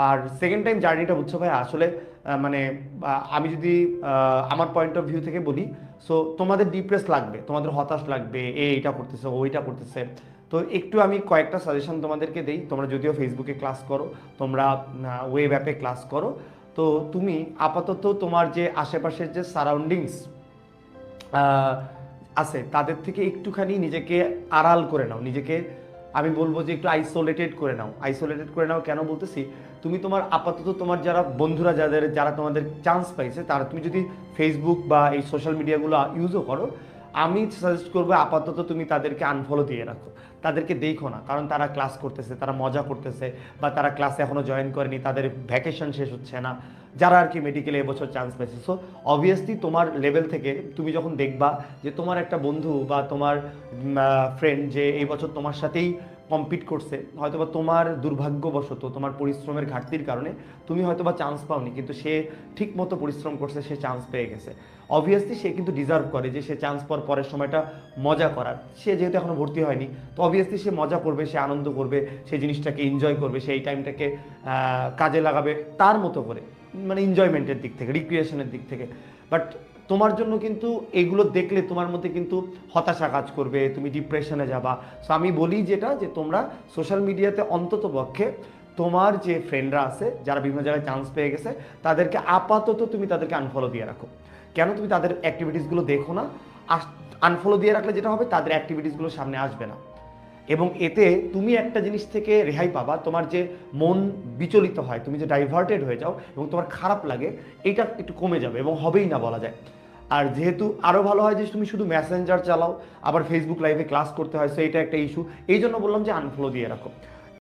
আর second time জার্নিটা বুঝছো ভাই আসলে মানে আমি যদি আমার পয়েন্ট অফ ভিউ থেকে বলি, সো তোমাদের ডিপ্রেস লাগবে, তোমাদের হতাশ লাগবে, এইটা করতেছে ওইটা করতেছে। তো একটু আমি কয়েকটা সাজেশন তোমাদেরকে দেই। তোমরা যদিও ফেসবুকে ক্লাস করো, তোমরা ওয়েব অ্যাপে ক্লাস করো, তো তুমি আপাতত তোমার যে আশেপাশের যে সারাউন্ডিংস আছে তাদের থেকে একটুখানি নিজেকে আড়াল করে নাও, নিজেকে আমি বলবো যে একটু আইসোলেটেড করে নাও। আইসোলেটেড করে নাও কেন বলতেছি, তুমি তোমার আপাতত তোমার যারা বন্ধুরা যারা তোমাদের চান্স পাইছে তারা, তুমি যদি ফেসবুক বা এই সোশ্যাল মিডিয়াগুলো ইউজও করো, আমি সাজেস্ট করবো আপাতত তুমি তাদেরকে আনফলো দিয়ে রাখো, তাদেরকে দেখো না। কারণ তারা ক্লাস করতেছে, তারা মজা করতেছে, বা তারা ক্লাসে এখনো জয়েন করেনি, তাদের ভ্যাকেশন শেষ হচ্ছে না, যারা আর কি মেডিকেলে এবছর চান্স পেয়েছে। সো অবভিয়াসলি তোমার লেভেল থেকে তুমি যখন দেখবা যে তোমার একটা বন্ধু বা তোমার ফ্রেন্ড যে এই বছর তোমার সাথেই কম্পিট করছে, হয়তোবা তোমার দুর্ভাগ্যবশত তোমার পরিশ্রমের ঘাটতির কারণে তুমি হয়তোবা চান্স পাওনি, কিন্তু সে ঠিক মতো পরিশ্রম করছে, সে চান্স পেয়ে গেছে। অবভিয়াসলি সে কিন্তু ডিজার্ভ করে যে সে চান্স পাওয়ার পরের সময়টা মজা করার। সে যেহেতু এখনো ভর্তি হয়নি, তো অবভিয়াসলি সে মজা করবে, সে আনন্দ করবে, সেই জিনিসটাকে এনজয় করবে, সেই টাইমটাকে কাজে লাগাবে তার মতো করে, মানে এনজয়মেন্টের দিক থেকে, রিক্রিয়েশনের দিক থেকে। বাট তোমার জন্য কিন্তু এগুলো দেখলে তোমার মধ্যে কিন্তু হতাশা কাজ করবে, তুমি ডিপ্রেশনে যাবা। সো আমি বলি যেটা, যে তোমরা সোশ্যাল মিডিয়াতে অন্তত পক্ষে তোমার যে ফ্রেন্ডরা আছে যারা বিভিন্ন জায়গায় চান্স পেয়ে গেছে, তাদেরকে আপাতত তুমি তাদেরকে আনফলো দিয়ে রাখো। কেন তুমি তাদের অ্যাক্টিভিটিসগুলো দেখো না? আনফলো দিয়ে রাখলে যেটা হবে, তাদের অ্যাক্টিভিটিসগুলো সামনে আসবে না, এবং এতে তুমি একটা জিনিস থেকে রেহাই পাবা, তোমার যে মন বিচলিত হয়, তুমি যে ডাইভার্টেড হয়ে যাও এবং তোমার খারাপ লাগে, এটা একটু কমে যাবে এবং হবেই না বলা যায়। আর যেহেতু আরও ভালো হয় যে তুমি শুধু মেসেঞ্জার চালাও, আবার ফেসবুক লাইভে ক্লাস করতে হয়, সো এটা একটা ইস্যু। এই জন্য বললাম যে আনফলো দিয়ে রাখো।